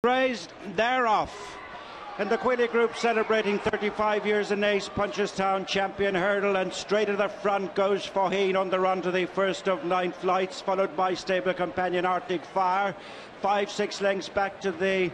Raised, they're off. In the Queally group, celebrating 35 years in Ace, Punchestown champion hurdle, and straight to the front goes Faugheen on the run to the first of 9 flights, followed by stable companion Arctic Fire. 5-6 lengths back to the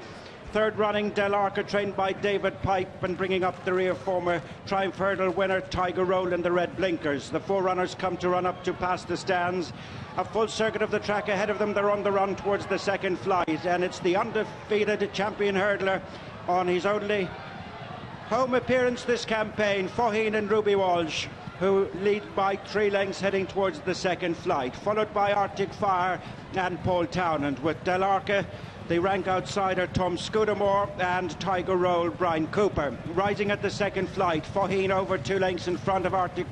third running Del Arca, trained by David Pipe, and bringing up the rear former Triumph Hurdle winner Tiger Roll in the red blinkers. The 4 runners come to run up to past the stands. A full circuit of the track ahead of them. They're on the run towards the second flight, and it's the undefeated champion hurdler on his only home appearance this campaign, Faugheen and Ruby Walsh, who lead by 3 lengths heading towards the second flight, followed by Arctic Fire and Paul Townend, with Del Arca, the rank outsider Tom Scudamore, and Tiger Roll Brian Cooper. Rising at the second flight, Faugheen over 2 lengths in front of Arctic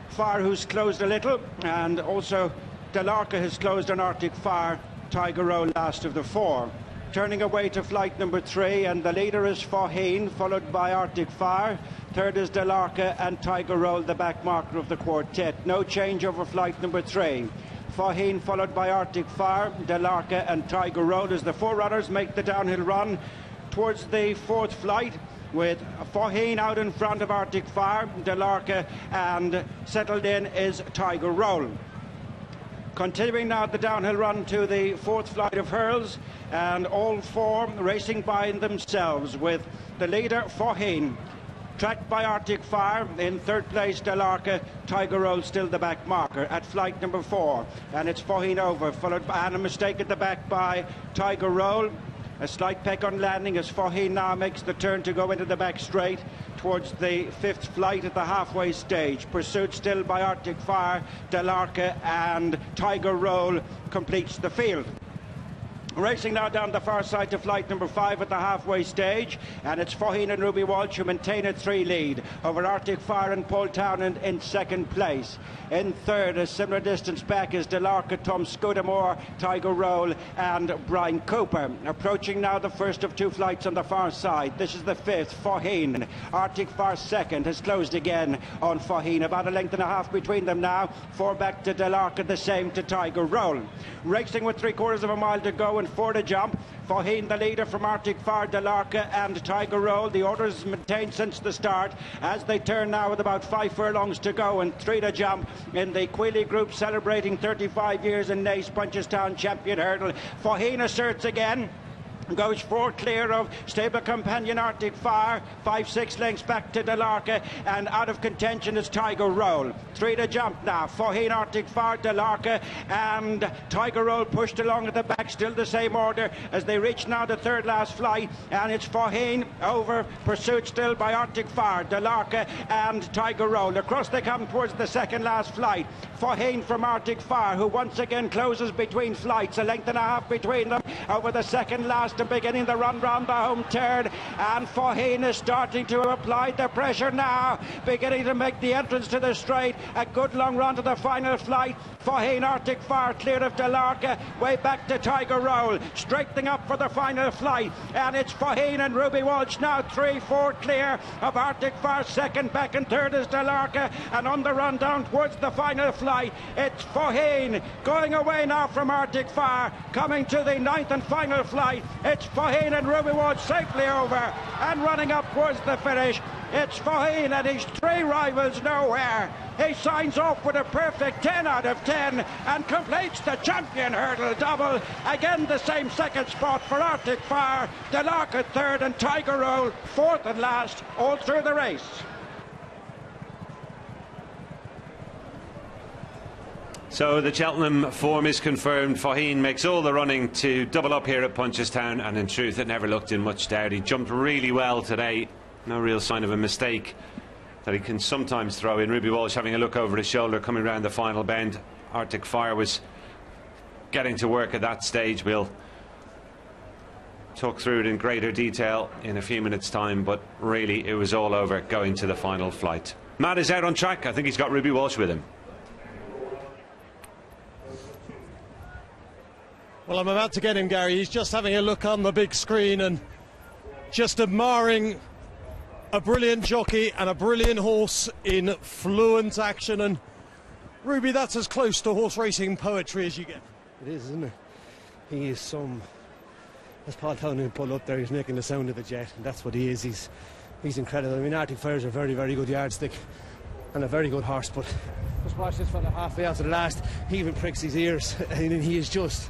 Fire, who's closed a little, and also Del Arca has closed on Arctic Fire. Tiger Roll last of the 4. Turning away to flight number 3, and the leader is Faugheen, followed by Arctic Fire. Third is Del Arca, and Tiger Roll, the back marker of the quartet. No change over flight number 3. Faugheen followed by Arctic Fire, Del Arca and Tiger Roll as the 4 runners make the downhill run towards the 4th flight, with Faugheen out in front of Arctic Fire, Del Arca, and settled in is Tiger Roll. Continuing now the downhill run to the 4th flight of hurls, and all 4 racing by themselves, with the leader Faugheen, tracked by Arctic Fire. In 3rd place Del Arca, Tiger Roll still the back marker at flight number 4, and it's Faugheen over, followed by, and a mistake at the back by Tiger Roll. A slight peck on landing as Faugheen now makes the turn to go into the back straight towards the 5th flight at the halfway stage. Pursued still by Arctic Fire, Del Arca, and Tiger Roll completes the field. Racing now down the far side to flight number 5 at the halfway stage, and it's Faugheen and Ruby Walsh who maintain a 3 lead over Arctic Fire and Paul Townend in 2nd place. In 3rd, a similar distance back, is Del Arca, Tom Scudamore, Tiger Roll, and Brian Cooper. Approaching now the first of 2 flights on the far side. This is the 5th, Faugheen. Arctic Fire 2nd, has closed again on Faugheen. About a length and a half between them now. 4 back to Del Arca, the same to Tiger Roll. Racing with 3/4 of a mile to go and 4 to jump. Faugheen the leader from Arctic Fire, Del Arca and Tiger Roll. The order is maintained since the start as they turn now with about 5 furlongs to go and 3 to jump in the Queally group, celebrating 35 years in Ace, Punchestown champion hurdle. Faugheen asserts again. Goes 4 clear of stable companion Arctic Fire, 5-6 lengths back to Del Arca, and out of contention is Tiger Roll. 3 to jump now. Faugheen, Arctic Fire, Del Arca, and Tiger Roll pushed along at the back, still the same order as they reach now the 3rd last flight, and it's Faugheen over, pursued still by Arctic Fire, Del Arca, and Tiger Roll. Across they come towards the 2nd last flight. Faugheen from Arctic Fire, who once again closes between flights, a length and a half between them over the 2nd last, and beginning the run round the home turn, and Faugheen is starting to apply the pressure now, beginning to make the entrance to the straight. A good long run to the final flight. Faugheen, Arctic Fire clear of Del Arca, way back to Tiger Roll, straightening up for the final flight, and it's Faugheen and Ruby Walsh now 3-4 clear of Arctic Fire. 2nd back, and 3rd is Del Arca, and on the run down towards the final flight, it's Faugheen going away now from Arctic Fire, coming to the 9th and final flight. It's Faugheen and Ruby Walsh safely over and running up towards the finish. It's Faugheen and his 3 rivals nowhere. He signs off with a perfect 10 out of 10 and completes the champion hurdle double. Again the same 2nd spot for Arctic Fire, Del Arca 3rd, and Tiger Roll 4th and last all through the race. So the Cheltenham form is confirmed. Faugheen makes all the running to double up here at Punchestown, and in truth it never looked in much doubt. He jumped really well today. No real sign of a mistake that he can sometimes throw in. Ruby Walsh having a look over his shoulder coming round the final bend. Arctic Fire was getting to work at that stage. We'll talk through it in greater detail in a few minutes' time, but really it was all over going to the final flight. Matt is out on track. I think he's got Ruby Walsh with him. Well, I'm about to get him, Gary. He's just having a look on the big screen and just admiring a brilliant jockey and a brilliant horse in fluent action. And Ruby, that's as close to horse racing poetry as you get. It is, isn't it? He is some as Paul Townend pulled up there, he's making the sound of a jet, and that's what he is. He's incredible. I mean, Arctic Fire's a very, very good yardstick and a very good horse, but just watch this fella halfway out to the last. He even pricks his ears, and he is just,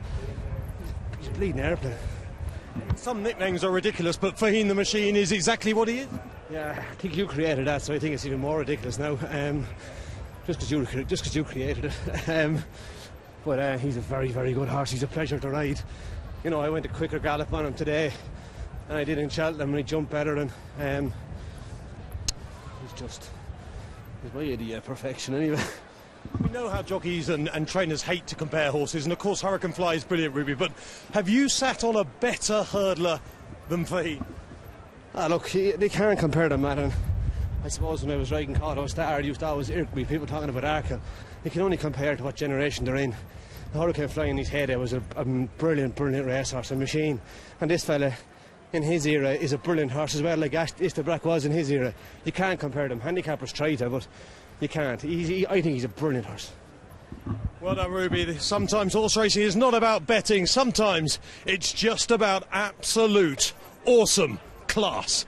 he's a bleeding airplane. Some nicknames are ridiculous, but Faugheen the Machine is exactly what he is. Yeah, I think you created that, so I think it's even more ridiculous now. Just because you created it. But he's a very, very good horse. He's a pleasure to ride. You know, I went a quicker gallop on him today than I did in Cheltenham, and he jumped better. And he's my idiot perfection anyway. We know how jockeys and trainers hate to compare horses, and of course Hurricane Fly is brilliant, Ruby, but have you sat on a better hurdler than Faugheen? Look, they can't compare them, man. And I suppose when I was riding Cotto Star, it used to always irk me, people talking about Arkle. They can only compare to what generation they're in. The Hurricane Fly in his head was a brilliant, brilliant racehorse, a machine. And this fella, in his era, is a brilliant horse as well, like Istabrak was in his era. You can't compare them. Handicappers try to, but you can't. I think he's a brilliant horse. Well done, Ruby. Sometimes horse racing is not about betting. Sometimes it's just about absolute awesome class.